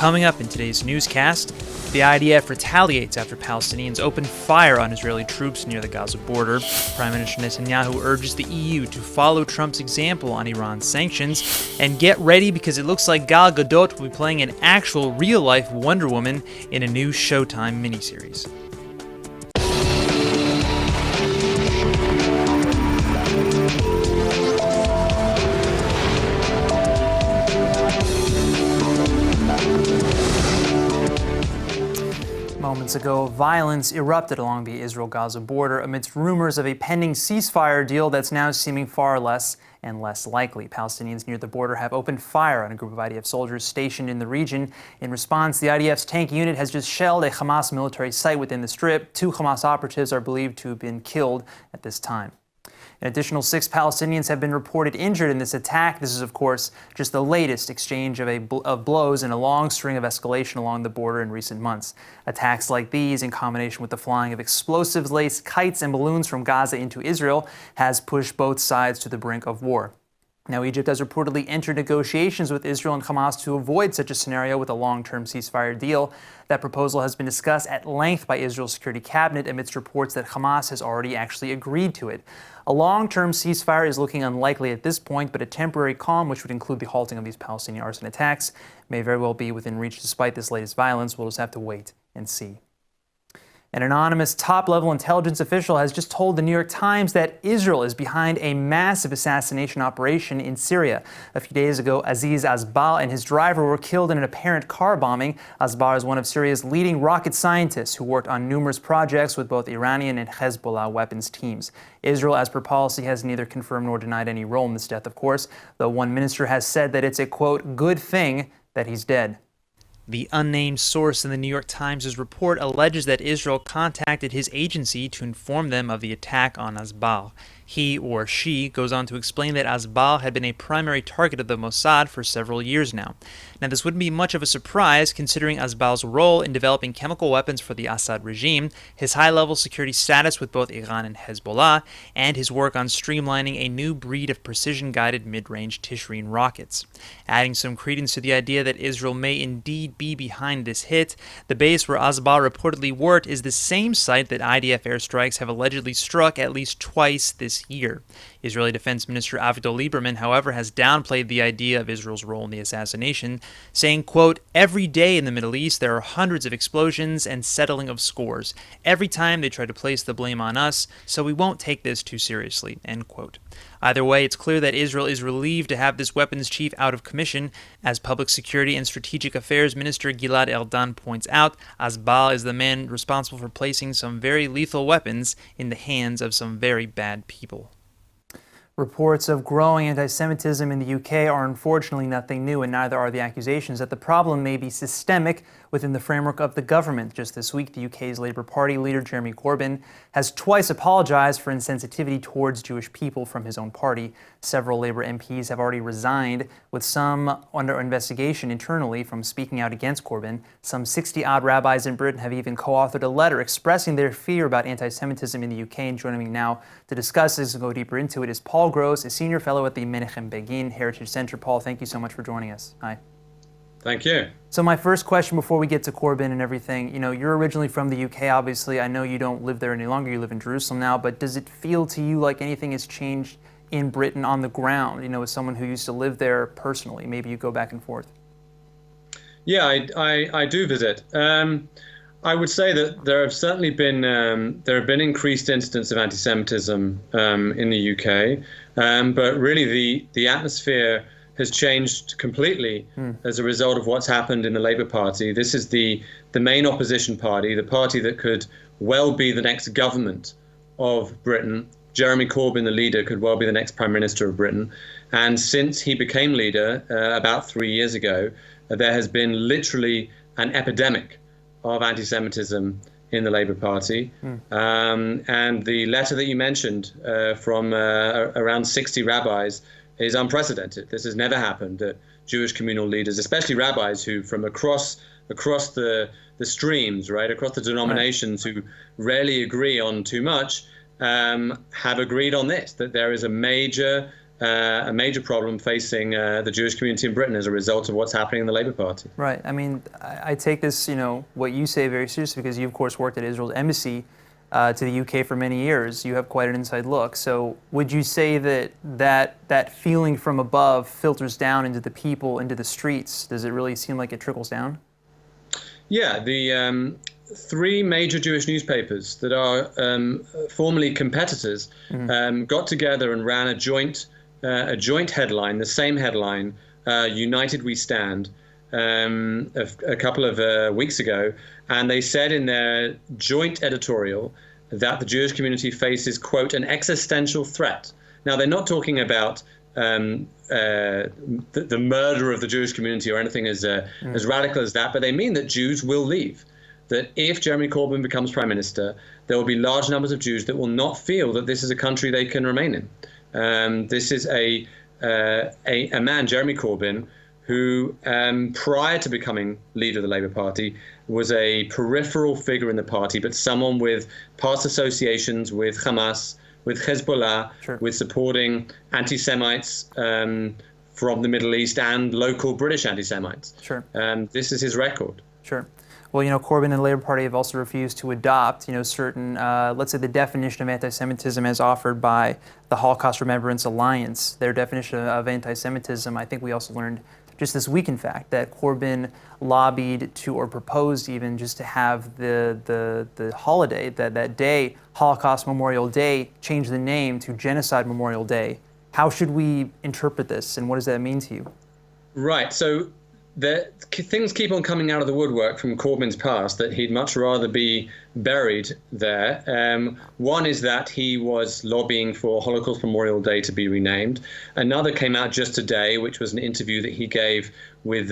Coming up in today's newscast, the IDF retaliates after Palestinians open fire on Israeli troops near the Gaza border. Prime Minister Netanyahu urges the EU to follow Trump's example on Iran's sanctions. And get ready because it looks like Gal Gadot will be playing an actual real-life Wonder Woman in a new Showtime miniseries. Moments ago, violence erupted along the Israel-Gaza border amidst rumors of a pending ceasefire deal that's now seeming far less and less likely. Palestinians near the border have opened fire on a group of IDF soldiers stationed in the region. In response, the IDF's tank unit has just shelled a Hamas military site within the Strip. 2 Hamas operatives are believed to have been killed at this time. An additional 6 Palestinians have been reported injured in this attack. This is, of course, just the latest exchange of blows in a long string of escalation along the border in recent months. Attacks like these, in combination with the flying of explosives-laced kites and balloons from Gaza into Israel, has pushed both sides to the brink of war. Now, Egypt has reportedly entered negotiations with Israel and Hamas to avoid such a scenario with a long-term ceasefire deal. That proposal has been discussed at length by Israel's security cabinet amidst reports that Hamas has already actually agreed to it. A long-term ceasefire is looking unlikely at this point, but a temporary calm, which would include the halting of these Palestinian arson attacks, may very well be within reach despite this latest violence. We'll just have to wait and see. An anonymous top-level intelligence official has just told the New York Times that Israel is behind a massive assassination operation in Syria. A few days ago, Aziz Asbal and his driver were killed in an apparent car bombing. Asbal is one of Syria's leading rocket scientists who worked on numerous projects with both Iranian and Hezbollah weapons teams. Israel, as per policy, has neither confirmed nor denied any role in this death, of course, though one minister has said that it's a, quote, good thing that he's dead. The unnamed source in the New York Times' report alleges that Israel contacted his agency to inform them of the attack on Asbal. He, or she, goes on to explain that Asbal had been a primary target of the Mossad for several years now. Now, this wouldn't be much of a surprise considering Asbal's role in developing chemical weapons for the Assad regime, his high-level security status with both Iran and Hezbollah, and his work on streamlining a new breed of precision-guided mid-range Tishreen rockets. Adding some credence to the idea that Israel may indeed be behind this hit, the base where Asbal reportedly worked is the same site that IDF airstrikes have allegedly struck at least twice this year. Israeli Defense Minister Avigdor Lieberman, however, has downplayed the idea of Israel's role in the assassination, saying, quote, every day in the Middle East there are hundreds of explosions and settling of scores. Every time they try to place the blame on us, so we won't take this too seriously, end quote. Either way, it's clear that Israel is relieved to have this weapons chief out of commission. As Public Security and Strategic Affairs Minister Gilad Erdan points out, Asbal is the man responsible for placing some very lethal weapons in the hands of some very bad people. Reports of growing anti-Semitism in the UK are unfortunately nothing new, and neither are the accusations that the problem may be systemic within the framework of the government. Just this week, the UK's Labour Party leader, Jeremy Corbyn, has twice apologized for insensitivity towards Jewish people from his own party. Several Labour MPs have already resigned, with some under investigation internally from speaking out against Corbyn. Some 60-odd rabbis in Britain have even co-authored a letter expressing their fear about anti-Semitism in the UK. And joining me now to discuss this and go deeper into it is Paul Gross, a senior fellow at the Menachem Begin Heritage Center. Paul, thank you so much for joining us. Hi. Thank you. So my first question before we get to Corbyn and everything, you're originally from the UK, obviously. I know you don't live there any longer. You live in Jerusalem now. But does it feel to you like anything has changed in Britain on the ground, as someone who used to live there personally? Maybe you go back and forth. Yeah, I do visit. I would say that there have certainly been increased incidents of anti-Semitism in the UK, but really the atmosphere has changed completely as a result of what's happened in the Labour Party. This is the main opposition party, the party that could well be the next government of Britain. Jeremy Corbyn, the leader, could well be the next Prime Minister of Britain. And since he became leader about 3 years ago, there has been literally an epidemic of anti-Semitism in the Labour Party. And the letter that you mentioned from around 60 rabbis is unprecedented. This has never happened, that Jewish communal leaders, especially rabbis who from across the streams, right, across the denominations, who rarely agree on too much, have agreed on this, that there is a major a major problem facing the Jewish community in Britain as a result of what's happening in the Labour Party. Right. I mean, I take this, what you say very seriously because you, of course, worked at Israel's embassy to the UK for many years. You have quite an inside look. So would you say that feeling from above filters down into the people, into the streets? Does it really seem like it trickles down? Yeah, the three major Jewish newspapers that are formerly competitors got together and ran a joint headline, the same headline, United We Stand, a couple of weeks ago. And they said in their joint editorial that the Jewish community faces, quote, an existential threat. Now, they're not talking about the murder of the Jewish community or anything as radical as that, but they mean that Jews will leave. That if Jeremy Corbyn becomes prime minister, there will be large numbers of Jews that will not feel that this is a country they can remain in. This is a man, Jeremy Corbyn, who prior to becoming leader of the Labour Party was a peripheral figure in the party, but someone with past associations with Hamas, with Hezbollah, sure, with supporting anti-Semites from the Middle East and local British anti-Semites. Sure. This is his record. Sure. Well, Corbyn and the Labour Party have also refused to adopt, certain, let's say, the definition of anti-Semitism as offered by the Holocaust Remembrance Alliance. Their definition of anti-Semitism, I think we also learned just this week, in fact, that Corbyn lobbied to, or proposed even, just to have the holiday, that day, Holocaust Memorial Day, change the name to Genocide Memorial Day. How should we interpret this, and what does that mean to you? Right. So things keep on coming out of the woodwork from Corbyn's past that he'd much rather be buried there. One is that he was lobbying for Holocaust Memorial Day to be renamed. Another came out just today, which was an interview that he gave with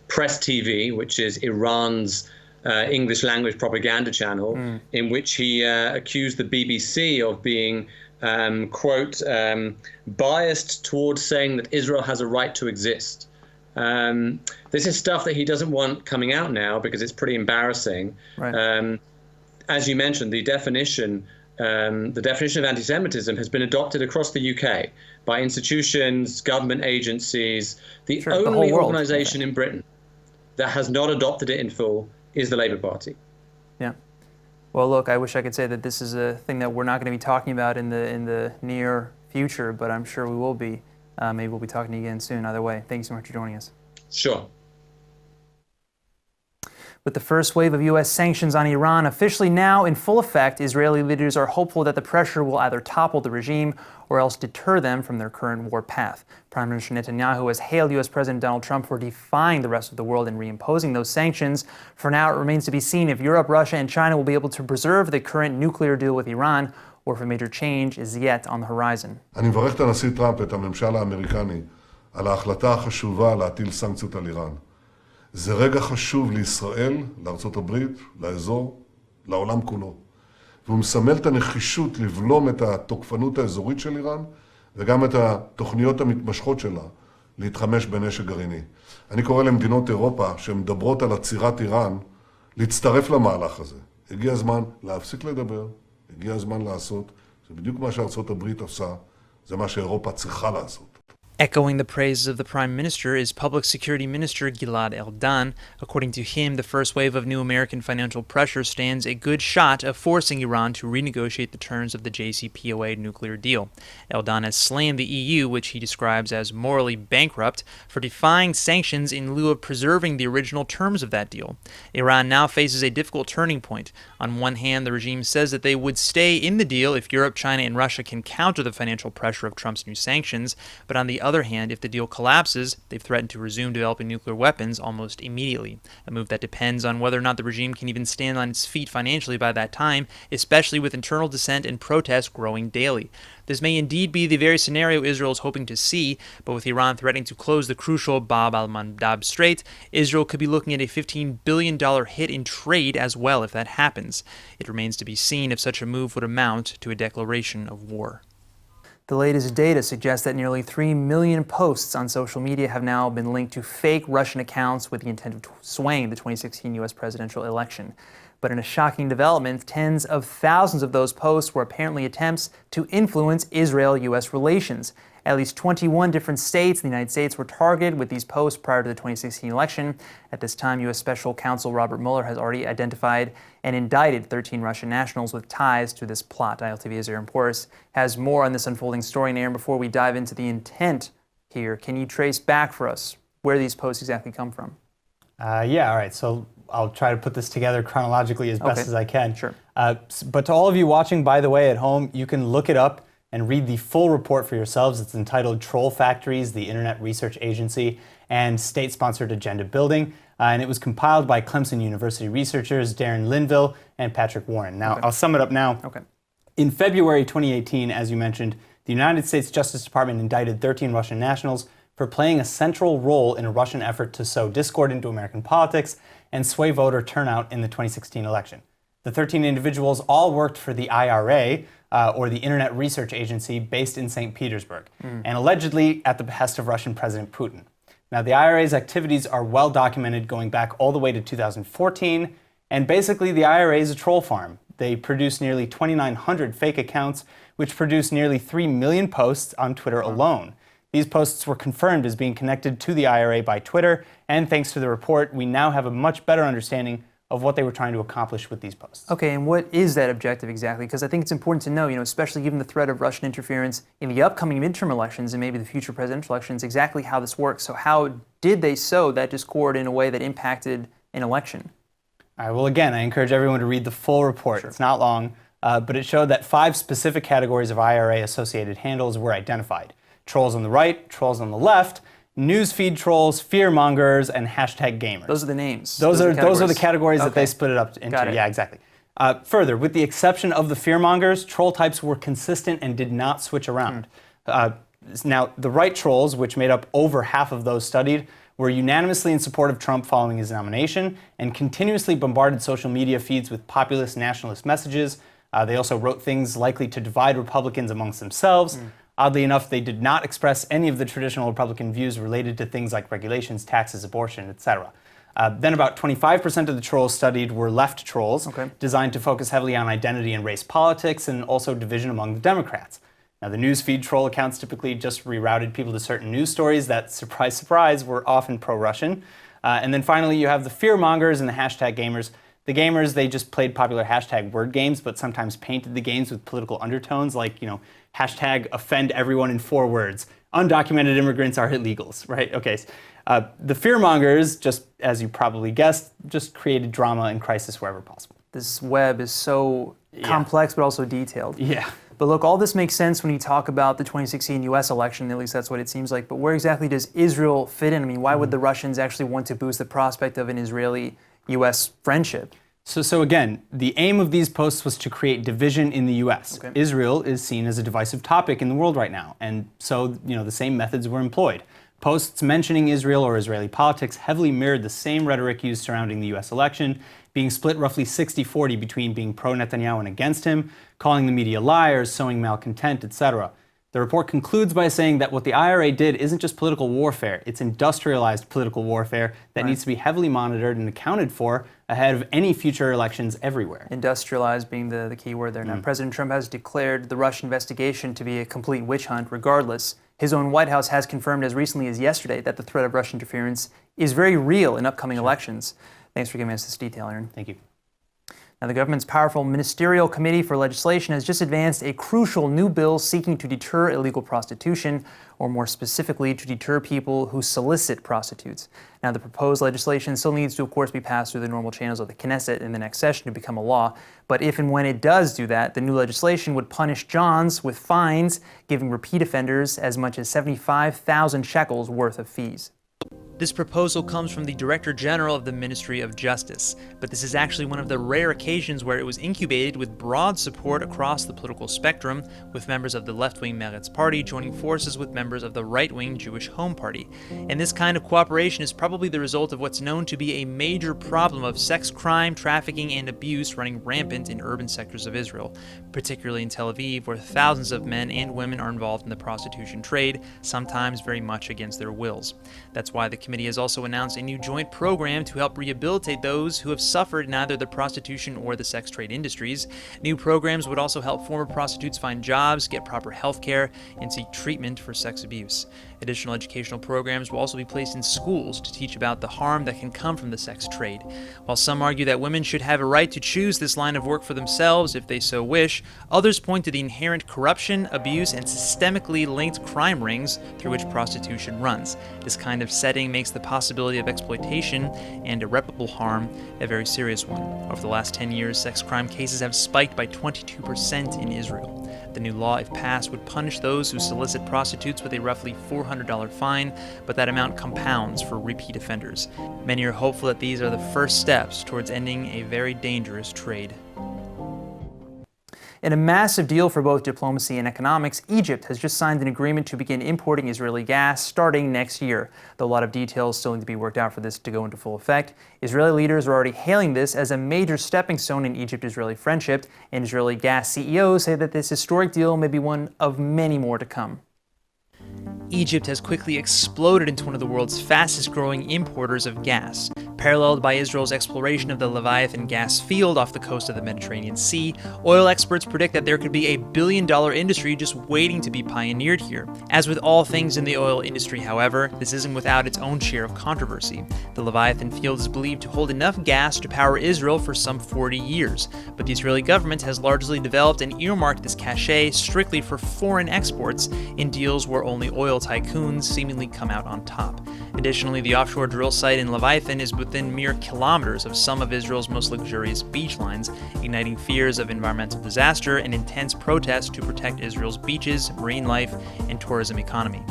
Press TV, which is Iran's English language propaganda channel, in which he accused the BBC of being, quote, biased towards saying that Israel has a right to exist. This is stuff that he doesn't want coming out now because it's pretty embarrassing. Right. As you mentioned, the definition of anti-Semitism has been adopted across the UK by institutions, government agencies. The sure, only the organisation in Britain that has not adopted it in full is the Labour Party. Yeah. Well, look, I wish I could say that this is a thing that we're not going to be talking about in the near future, but I'm sure we will be. Maybe we'll be talking to you again soon. Either way, thank you so much for joining us. Sure. With the first wave of U.S. sanctions on Iran officially now in full effect, Israeli leaders are hopeful that the pressure will either topple the regime or else deter them from their current war path. Prime Minister Netanyahu has hailed U.S. President Donald Trump for defying the rest of the world and reimposing those sanctions. For now, it remains to be seen if Europe, Russia, and China will be able to preserve the current nuclear deal with Iran, or if a major change is yet on the horizon. אני מברך את הנשיא טראמפ ואת הממשל האמריקני על ההחלטה החשובה להטיל סנקציות על איראן. זה רגע חשוב לישראל, לארצות הברית, לאזור, לעולם כולו. והוא מסמל את הנחישות לבלום את התוקפנות האזורית של איראן, וגם את התוכניות המתמשכות שלה להתחמש בנשק גרעיני. אני קורא למדינות אירופה שמדברות על עצירת איראן, להצטרף למהלך הזה. הגיע הזמן להפסיק לדבר, הגיע הזמן לעשות. זה בדיוק מה שארצות הברית עושה, זה מה שאירופה צריכה לעשות. Echoing the praises of the Prime Minister is Public Security Minister Gilad Erdan. According to him, the first wave of new American financial pressure stands a good shot of forcing Iran to renegotiate the terms of the JCPOA nuclear deal. Erdan has slammed the EU, which he describes as morally bankrupt, for defying sanctions in lieu of preserving the original terms of that deal. Iran now faces a difficult turning point. On one hand, the regime says that they would stay in the deal if Europe, China, and Russia can counter the financial pressure of Trump's new sanctions, but on the other hand, if the deal collapses, they've threatened to resume developing nuclear weapons almost immediately, a move that depends on whether or not the regime can even stand on its feet financially by that time, especially with internal dissent and protests growing daily. This may indeed be the very scenario Israel is hoping to see, but with Iran threatening to close the crucial Bab al-Mandab Strait, Israel could be looking at a $15 billion hit in trade as well if that happens. It remains to be seen if such a move would amount to a declaration of war. The latest data suggests that nearly 3 million posts on social media have now been linked to fake Russian accounts with the intent of swaying the 2016 U.S. presidential election. But in a shocking development, tens of thousands of those posts were apparently attempts to influence Israel-U.S. relations. At least 21 different states in the United States were targeted with these posts prior to the 2016 election. At this time, U.S. Special Counsel Robert Mueller has already identified and indicted 13 Russian nationals with ties to this plot. ILTV's Aaron Porras has more on this unfolding story. And Aaron, before we dive into the intent here, can you trace back for us where these posts exactly come from? Yeah, all right. So I'll try to put this together chronologically as best as I can. Sure. But to all of you watching, by the way, at home, you can look it up and read the full report for yourselves. It's entitled Troll Factories, the Internet Research Agency, and State-Sponsored Agenda Building. And it was compiled by Clemson University researchers Darren Linville and Patrick Warren. Now, I'll sum it up now. In February 2018, as you mentioned, the United States Justice Department indicted 13 Russian nationals for playing a central role in a Russian effort to sow discord into American politics and sway voter turnout in the 2016 election. The 13 individuals all worked for the IRA, or the Internet Research Agency, based in St. Petersburg, and allegedly at the behest of Russian President Putin. Now, the IRA's activities are well documented going back all the way to 2014, and basically the IRA is a troll farm. They produce nearly 2,900 fake accounts, which produce nearly 3 million posts on Twitter alone. These posts were confirmed as being connected to the IRA by Twitter, and thanks to the report, we now have a much better understanding of what they were trying to accomplish with these posts. Okay, and what is that objective exactly? Because I think it's important to know, especially given the threat of Russian interference in the upcoming midterm elections and maybe the future presidential elections, exactly how this works. So how did they sow that discord in a way that impacted an election? All right, well, again, I encourage everyone to read the full report. Sure. It's not long, but it showed that 5 specific categories of IRA-associated handles were identified. Trolls on the right, trolls on the left, newsfeed trolls, fear-mongers, and hashtag gamers. Those are the names. Those are the categories that they split it up into. Got it. Yeah, exactly. Further, with the exception of the fear-mongers, troll types were consistent and did not switch around. Now, the right trolls, which made up over half of those studied, were unanimously in support of Trump following his nomination and continuously bombarded social media feeds with populist nationalist messages. They also wrote things likely to divide Republicans amongst themselves. Oddly enough, they did not express any of the traditional Republican views related to things like regulations, taxes, abortion, etc. Then about 25% of the trolls studied were left trolls, designed to focus heavily on identity and race politics and also division among the Democrats. Now, the newsfeed troll accounts typically just rerouted people to certain news stories that, surprise, surprise, were often pro-Russian. And then finally, you have the fear-mongers and the hashtag gamers. The gamers, they just played popular hashtag word games, but sometimes painted the games with political undertones, like, hashtag offend everyone in 4 words. Undocumented immigrants are illegals, right? Okay. The fear-mongers, just as you probably guessed, just created drama and crisis wherever possible. This web is so complex, but also detailed. Yeah. But look, all this makes sense when you talk about the 2016 U.S. election, at least that's what it seems like. But where exactly does Israel fit in? I mean, why would the Russians actually want to boost the prospect of an Israeli-U.S. friendship? So again, the aim of these posts was to create division in the U.S. Israel is seen as a divisive topic in the world right now, and so the same methods were employed. Posts mentioning Israel or Israeli politics heavily mirrored the same rhetoric used surrounding the U.S. election, being split roughly 60-40 between being pro-Netanyahu and against him, calling the media liars, sowing malcontent, etc. The report concludes by saying that what the IRA did isn't just political warfare, it's industrialized political warfare that needs to be heavily monitored and accounted for ahead of any future elections everywhere. Industrialized being the key word there. Now, President Trump has declared the Russian investigation to be a complete witch hunt regardless. His own White House has confirmed as recently as yesterday that the threat of Russian interference is very real in upcoming elections. Thanks for giving us this detail, Aaron. Thank you. Now, the government's powerful Ministerial Committee for Legislation has just advanced a crucial new bill seeking to deter illegal prostitution, or more specifically, to deter people who solicit prostitutes. Now, the proposed legislation still needs to, of course, be passed through the normal channels of the Knesset in the next session to become a law. But if and when it does do that, the new legislation would punish Johns with fines, giving repeat offenders as much as 75,000 shekels worth of fees. This proposal comes from the Director General of the Ministry of Justice, but this is actually one of the rare occasions where it was incubated with broad support across the political spectrum, with members of the left-wing Meretz party joining forces with members of the right-wing Jewish Home Party. And this kind of cooperation is probably the result of what's known to be a major problem of sex crime, trafficking, and abuse running rampant in urban sectors of Israel, particularly in Tel Aviv, where thousands of men and women are involved in the prostitution trade, sometimes very much against their wills. That's why the committee has also announced a new joint program to help rehabilitate those who have suffered in either the prostitution or the sex trade industries. New programs would also help former prostitutes find jobs, get proper health care, and seek treatment for sex abuse. Additional educational programs will also be placed in schools to teach about the harm that can come from the sex trade. While some argue that women should have a right to choose this line of work for themselves if they so wish, others point to the inherent corruption, abuse, and systemically linked crime rings through which prostitution runs. This kind of setting makes the possibility of exploitation and irreparable harm a very serious one. Over the last 10 years, sex crime cases have spiked by 22% in Israel. The new law, if passed, would punish those who solicit prostitutes with a roughly $400 fine, but that amount compounds for repeat offenders. Many are hopeful that these are the first steps towards ending a very dangerous trade. In a massive deal for both diplomacy and economics, Egypt has just signed an agreement to begin importing Israeli gas starting next year. Though a lot of details still need to be worked out for this to go into full effect, Israeli leaders are already hailing this as a major stepping stone in Egypt-Israeli friendship, and Israeli gas CEOs say that this historic deal may be one of many more to come. Egypt has quickly exploded into one of the world's fastest-growing importers of gas. Paralleled by Israel's exploration of the Leviathan gas field off the coast of the Mediterranean Sea, oil experts predict that there could be a billion-dollar industry just waiting to be pioneered here. As with all things in the oil industry, however, this isn't without its own share of controversy. The Leviathan field is believed to hold enough gas to power Israel for some 40 years, but the Israeli government has largely developed and earmarked this cache strictly for foreign exports in deals where only oil tycoons seemingly come out on top. Additionally, the offshore drill site in Leviathan is within mere kilometers of some of Israel's most luxurious beachlines, igniting fears of environmental disaster and intense protests to protect Israel's beaches, marine life, and tourism economy.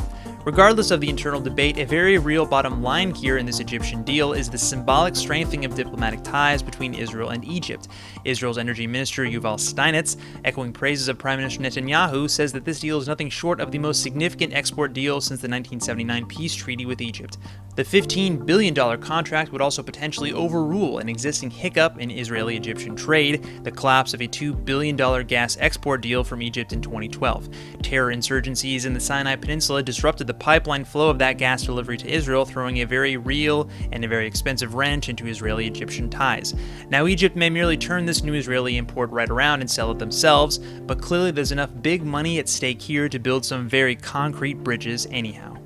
Regardless of the internal debate, a very real bottom line here in this Egyptian deal is the symbolic strengthening of diplomatic ties between Israel and Egypt. Israel's Energy Minister Yuval Steinitz, echoing praises of Prime Minister Netanyahu, says that this deal is nothing short of the most significant export deal since the 1979 peace treaty with Egypt. The $15 billion contract would also potentially overrule an existing hiccup in Israeli-Egyptian trade, the collapse of a $2 billion gas export deal from Egypt in 2012. Terror insurgencies in the Sinai Peninsula disrupted the pipeline flow of that gas delivery to Israel, throwing a very real and a very expensive wrench into Israeli-Egyptian ties. Now, Egypt may merely turn this new Israeli import right around and sell it themselves, but clearly there's enough big money at stake here to build some very concrete bridges anyhow.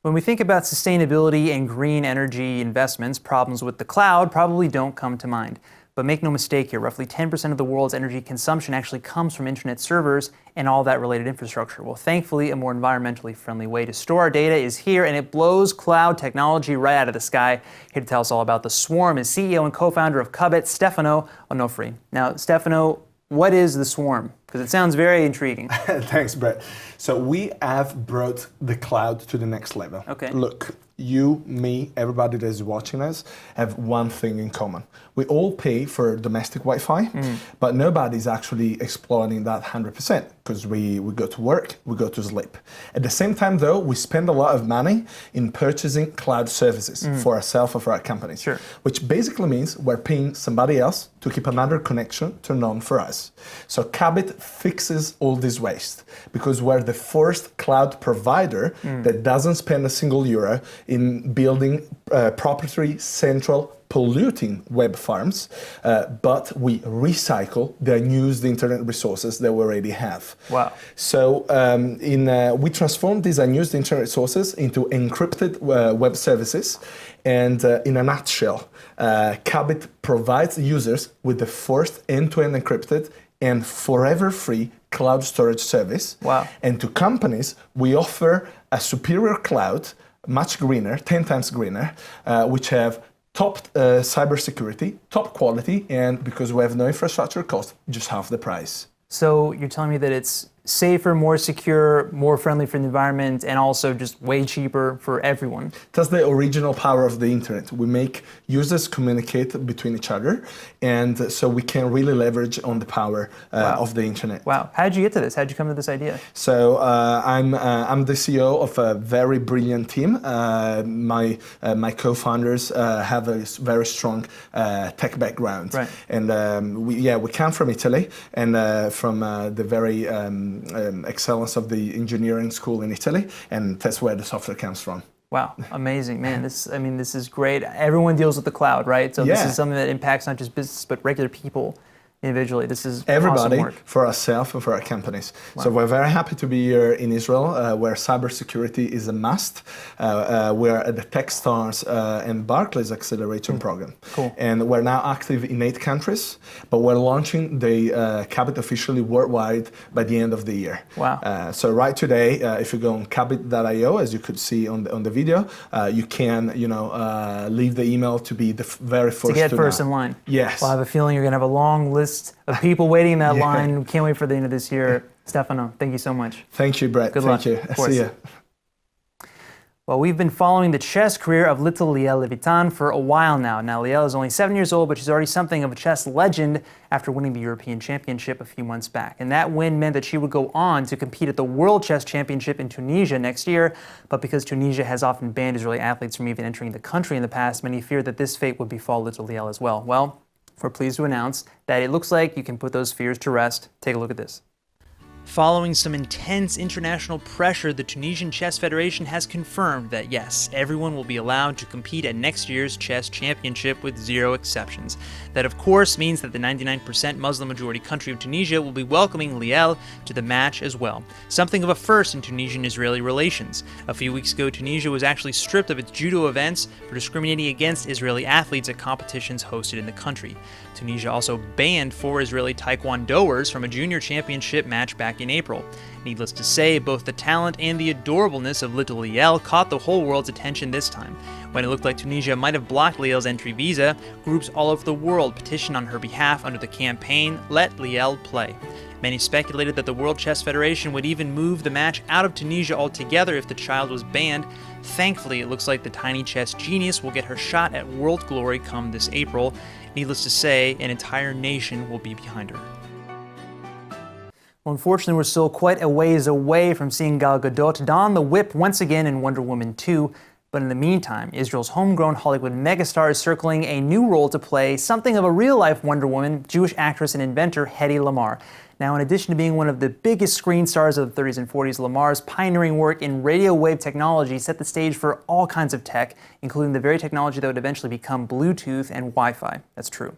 When we think about sustainability and green energy investments, problems with the cloud probably don't come to mind. But make no mistake here, roughly 10% of the world's energy consumption actually comes from internet servers and all that related infrastructure. Well, thankfully, a more environmentally friendly way to store our data is here, and it blows cloud technology right out of the sky. Here to tell us all about the Swarm is CEO and co-founder of Cubit, Stefano Onofri. Now, Stefano, what is the Swarm? Because it sounds very intriguing. Thanks, Brett. So we have brought the cloud to the next level. Okay. Look, you, me, everybody that is watching us have one thing in common. We all pay for domestic Wi-Fi, but nobody's actually exploiting that 100% because we go to work, we go to sleep. At the same time, though, we spend a lot of money in purchasing cloud services for ourselves or for our companies, Sure. which basically means we're paying somebody else to keep another connection turned on for us. So Cubit fixes all this waste because we're the first cloud provider that doesn't spend a single euro in building proprietary central polluting web farms, but we recycle the unused internet resources that we already have. Wow. So we transform these unused internet resources into encrypted web services. And in a nutshell, Cubit provides users with the first end-to-end encrypted and forever free cloud storage service. Wow. And to companies, we offer a superior cloud, much greener, 10 times greener, which have top cybersecurity, top quality, and because we have no infrastructure cost, just half the price. So you're telling me that it's safer, more secure, more friendly for the environment, and also just way cheaper for everyone. That's the original power of the internet. We make users communicate between each other, and so we can really leverage on the power of the internet. Wow. How did you get to this? How did you come to this idea? So I'm the CEO of a very brilliant team. My co-founders have a very strong tech background, Right. And we come from Italy, and from the very excellence of the engineering school in Italy, and that's where the software comes from. Wow, amazing, man. This is great. Everyone deals with the cloud, right? So this Yeah. is something that impacts not just business, but regular people individually. This is Everybody, awesome work. for ourselves and for our companies. So we're very happy to be here in Israel, where cybersecurity is a must. We're at the Techstars and Barclays Acceleration Program. Cool. And we're now active in 8 countries, but we're launching the Cabot officially worldwide by the end of the year. Wow. So right today, if you go on cabot.io, as you could see on the video, you can leave the email to be the very first To get know. first in line. Yes. Well, I have a feeling you're going to have a long list of people waiting in that Yeah. line. Can't wait for the end of this year. Stefano, thank you so much. Thank you, Brett. Good Thank luck. you. Of course. See you. Well, we've been following the chess career of little Liel Levitan for a while now. Now, Liel is only 7 years old, but she's already something of a chess legend after winning the European Championship a few months back. And that win meant that she would go on to compete at the World Chess Championship in Tunisia next year. But because Tunisia has often banned Israeli athletes from even entering the country in the past, many feared that this fate would befall little Liel as well. Well, we're pleased to announce that it looks like you can put those fears to rest. Take a look at this. Following some intense international pressure, the Tunisian Chess Federation has confirmed that yes, everyone will be allowed to compete at next year's chess championship with 0 exceptions. That of course means that the 99% Muslim majority country of Tunisia will be welcoming Liel to the match as well. Something of a first in Tunisian-Israeli relations. A few weeks ago, Tunisia was actually stripped of its judo events for discriminating against Israeli athletes at competitions hosted in the country. Tunisia also banned 4 Israeli taekwondoers from a junior championship match back in April. Needless to say, both the talent and the adorableness of little Liel caught the whole world's attention this time. When it looked like Tunisia might have blocked Liel's entry visa, groups all over the world petitioned on her behalf under the campaign Let Liel Play. Many speculated that the World Chess Federation would even move the match out of Tunisia altogether if the child was banned. Thankfully, it looks like the tiny chess genius will get her shot at world glory come this April. Needless to say, an entire nation will be behind her. Well, unfortunately, we're still quite a ways away from seeing Gal Gadot don the whip once again in Wonder Woman 2. But in the meantime, Israel's homegrown Hollywood megastar is circling a new role to play something of a real-life Wonder Woman, Jewish actress and inventor Hedy Lamarr. Now, in addition to being one of the biggest screen stars of the 30s and 40s, Lamar's pioneering work in radio wave technology set the stage for all kinds of tech, including the very technology that would eventually become Bluetooth and Wi-Fi. That's true.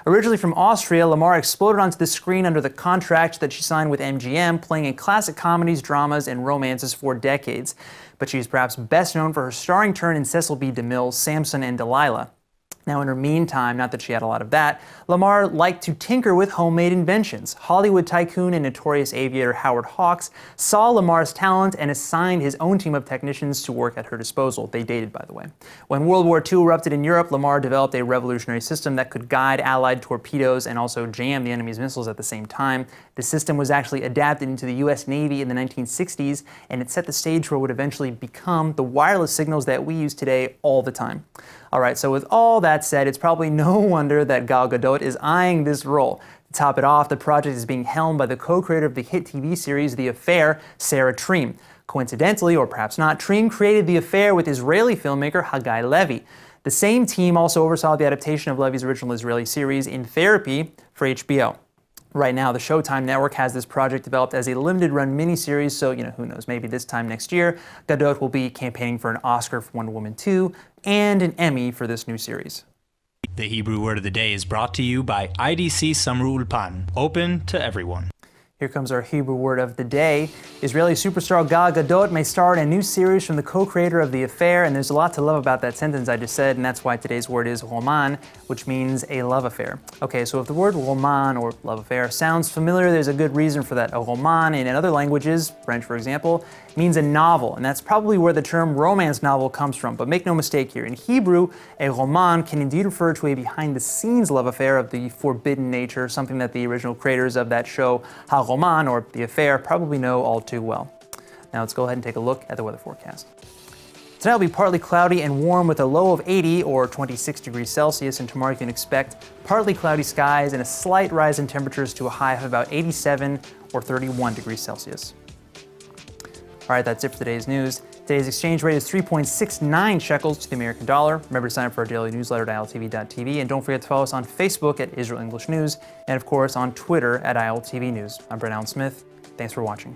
Originally from Austria, Lamarr exploded onto the screen under the contract that she signed with MGM, playing in classic comedies, dramas, and romances for decades. But she's perhaps best known for her starring turn in Cecil B. DeMille's Samson and Delilah. Now, in her meantime, not that she had a lot of that, Lamarr liked to tinker with homemade inventions. Hollywood tycoon and notorious aviator Howard Hawks saw Lamarr's talent and assigned his own team of technicians to work at her disposal. They dated, by the way. When World War II erupted in Europe, Lamarr developed a revolutionary system that could guide Allied torpedoes and also jam the enemy's missiles at the same time. The system was actually adapted into the U.S. Navy in the 1960s, and it set the stage for what would eventually become the wireless signals that we use today all the time. All right, so with all that said, it's probably no wonder that Gal Gadot is eyeing this role. To top it off, the project is being helmed by the co-creator of the hit TV series The Affair, Sarah Treem. Coincidentally, or perhaps not, Treem created The Affair with Israeli filmmaker Haggai Levy. The same team also oversaw the adaptation of Levy's original Israeli series In Therapy for HBO. Right now, the Showtime network has this project developed as a limited-run miniseries, so, who knows, maybe this time next year, Gadot will be campaigning for an Oscar for Wonder Woman 2 and an Emmy for this new series. The Hebrew word of the day is brought to you by IDC Samru Ulpan, open to everyone. Here comes our Hebrew word of the day. Israeli superstar Gal Gadot may star in a new series from the co-creator of The Affair, and there's a lot to love about that sentence I just said, and that's why today's word is roman, which means a love affair. Okay, so if the word roman, or love affair, sounds familiar, there's a good reason for that. A roman in other languages, French for example, means a novel, and that's probably where the term romance novel comes from. But make no mistake here, in Hebrew, a roman can indeed refer to a behind-the-scenes love affair of the forbidden nature, something that the original creators of that show, Ha-Roman, or The Affair, probably know all too well. Now let's go ahead and take a look at the weather forecast. Tonight will be partly cloudy and warm with a low of 80 or 26 degrees Celsius, and tomorrow you can expect partly cloudy skies and a slight rise in temperatures to a high of about 87 or 31 degrees Celsius. All right, that's it for today's news. Today's exchange rate is 3.69 shekels to the American dollar. Remember to sign up for our daily newsletter at iltv.tv, and don't forget to follow us on Facebook at Israel English News, and of course on Twitter at ILTV News. I'm Brent Allen Smith. Thanks for watching.